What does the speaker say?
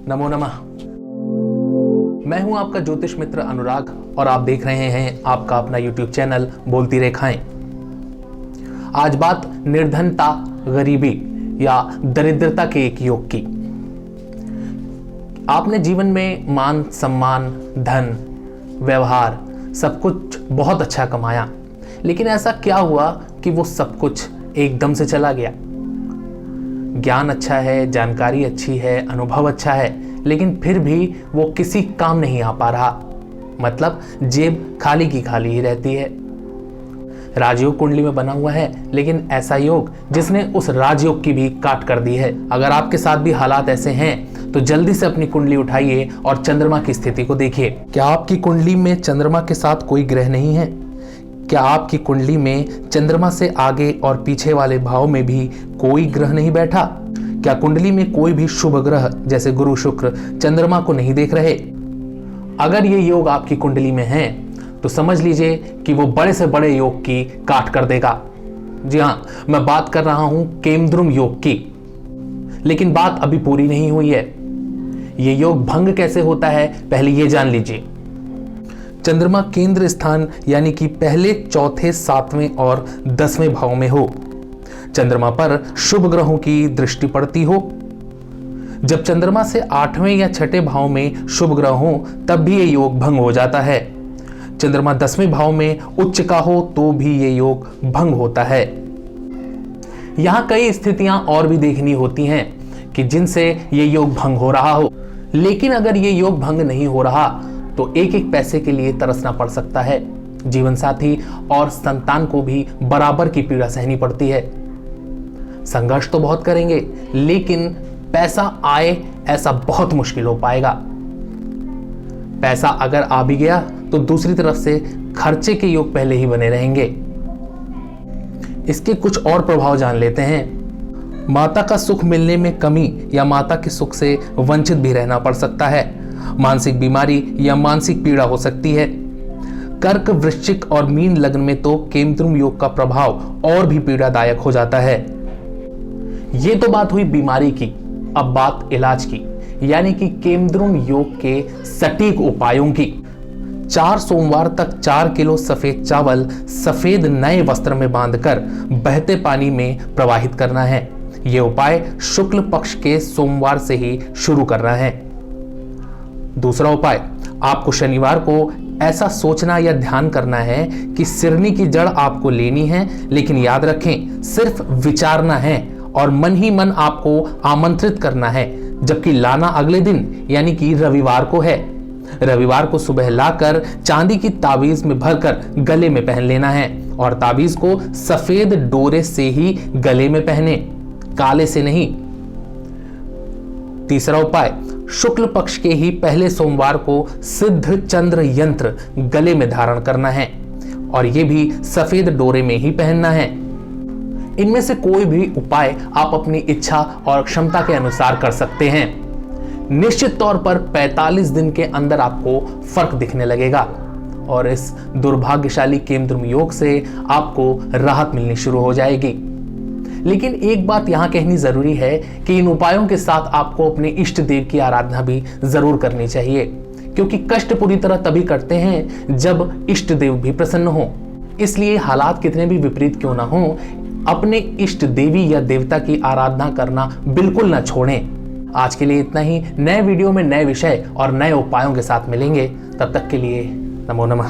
नमो नमः। मैं हूं आपका ज्योतिष मित्र अनुराग और आप देख रहे हैं आपका अपना YouTube चैनल बोलती रेखाएं। आज बात निर्धनता, गरीबी या दरिद्रता के एक योग की। आपने जीवन में मान सम्मान, धन, व्यवहार सब कुछ बहुत अच्छा कमाया, लेकिन ऐसा क्या हुआ कि वो सब कुछ एकदम से चला गया। ज्ञान अच्छा है, जानकारी अच्छी है, अनुभव अच्छा है, लेकिन फिर भी वो किसी काम नहीं आ पा रहा। मतलब जेब खाली की खाली ही रहती है। राजयोग कुंडली में बना हुआ है, लेकिन ऐसा योग जिसने उस राजयोग की भी काट कर दी है। अगर आपके साथ भी हालात ऐसे हैं तो जल्दी से अपनी कुंडली उठाइए और चंद्रमा की स्थिति को देखिए। क्या आपकी कुंडली में चंद्रमा के साथ कोई ग्रह नहीं है? क्या आपकी कुंडली में चंद्रमा से आगे और पीछे वाले भाव में भी कोई ग्रह नहीं बैठा? क्या कुंडली में कोई भी शुभ ग्रह जैसे गुरु, शुक्र चंद्रमा को नहीं देख रहे? अगर ये योग आपकी कुंडली में है तो समझ लीजिए कि वो बड़े से बड़े योग की काट कर देगा। जी हाँ, मैं बात कर रहा हूं केमद्रुम योग की। लेकिन बात अभी पूरी नहीं हुई है। ये योग भंग कैसे होता है, पहले ये जान लीजिए। चंद्रमा केंद्र स्थान यानी कि पहले, चौथे, सातवें और 10वें भाव में हो, चंद्रमा पर शुभ ग्रहों की दृष्टि पड़ती हो। जब चंद्रमा से 8वें या 6ठे भाव में शुभ ग्रह हो तब भी ये योग भंग हो जाता है। चंद्रमा 10वें भाव में उच्च का हो तो भी ये योग भंग होता है। यहां कई स्थितियां और भी देखनी होती हैं कि जिनसे ये योग भंग हो रहा हो। लेकिन अगर ये योग भंग नहीं हो रहा तो एक एक पैसे के लिए तरसना पड़ सकता है। जीवन साथी और संतान को भी बराबर की पीड़ा सहनी पड़ती है। संघर्ष तो बहुत करेंगे, लेकिन पैसा आए ऐसा बहुत मुश्किल हो पाएगा। पैसा अगर आ भी गया तो दूसरी तरफ से खर्चे के योग पहले ही बने रहेंगे। इसके कुछ और प्रभाव जान लेते हैं। माता का सुख मिलने में कमी या माता के सुख से वंचित भी रहना पड़ सकता है। मानसिक बीमारी या मानसिक पीड़ा हो सकती है। कर्क, वृश्चिक और मीन लग्न में तो केमद्रुम योग का प्रभाव और भी पीड़ादायक हो जाता है। ये तो बात हुई बीमारी की। अब बात इलाज की, यानी कि केमद्रुम योग के सटीक उपायों की। 4 सोमवार तक 4 किलो सफेद चावल सफेद नए वस्त्र में बांधकर बहते पानी में प्रवाहित करना है। यह उपाय शुक्ल पक्ष के सोमवार से ही शुरू करना है। दूसरा उपाय, आपको शनिवार को ऐसा सोचना या ध्यान करना है कि सिरनी की जड़ आपको लेनी है, लेकिन याद रखें सिर्फ विचारना है और मन ही मन आपको आमंत्रित करना है, जबकि लाना अगले दिन यानी कि रविवार को है। रविवार को सुबह लाकर चांदी की ताबीज में भरकर गले में पहन लेना है और ताबीज को सफेद डोरे से ही गले में पहने, काले से नहीं। तीसरा उपाय, शुक्ल पक्ष के ही पहले सोमवार को सिद्ध चंद्र यंत्र गले में धारण करना है और यह भी सफेद डोरे में ही पहनना है। इनमें से कोई भी उपाय आप अपनी इच्छा और क्षमता के अनुसार कर सकते हैं। निश्चित तौर पर 45 दिन के अंदर आपको फर्क दिखने लगेगा और इस दुर्भाग्यशाली केमद्रुम योग से आपको राहत मिलनी शुरू हो जाएगी। लेकिन एक बात यहां कहनी जरूरी है कि इन उपायों के साथ आपको अपने इष्ट देव की आराधना भी जरूर करनी चाहिए, क्योंकि कष्ट पूरी तरह तभी करते हैं जब इष्ट देव भी प्रसन्न हो। इसलिए हालात कितने भी विपरीत क्यों ना हो, अपने इष्ट देवी या देवता की आराधना करना बिल्कुल ना छोड़ें। आज के लिए इतना ही। नए वीडियो में नए विषय और नए उपायों के साथ मिलेंगे। तब तक के लिए नमो नमः।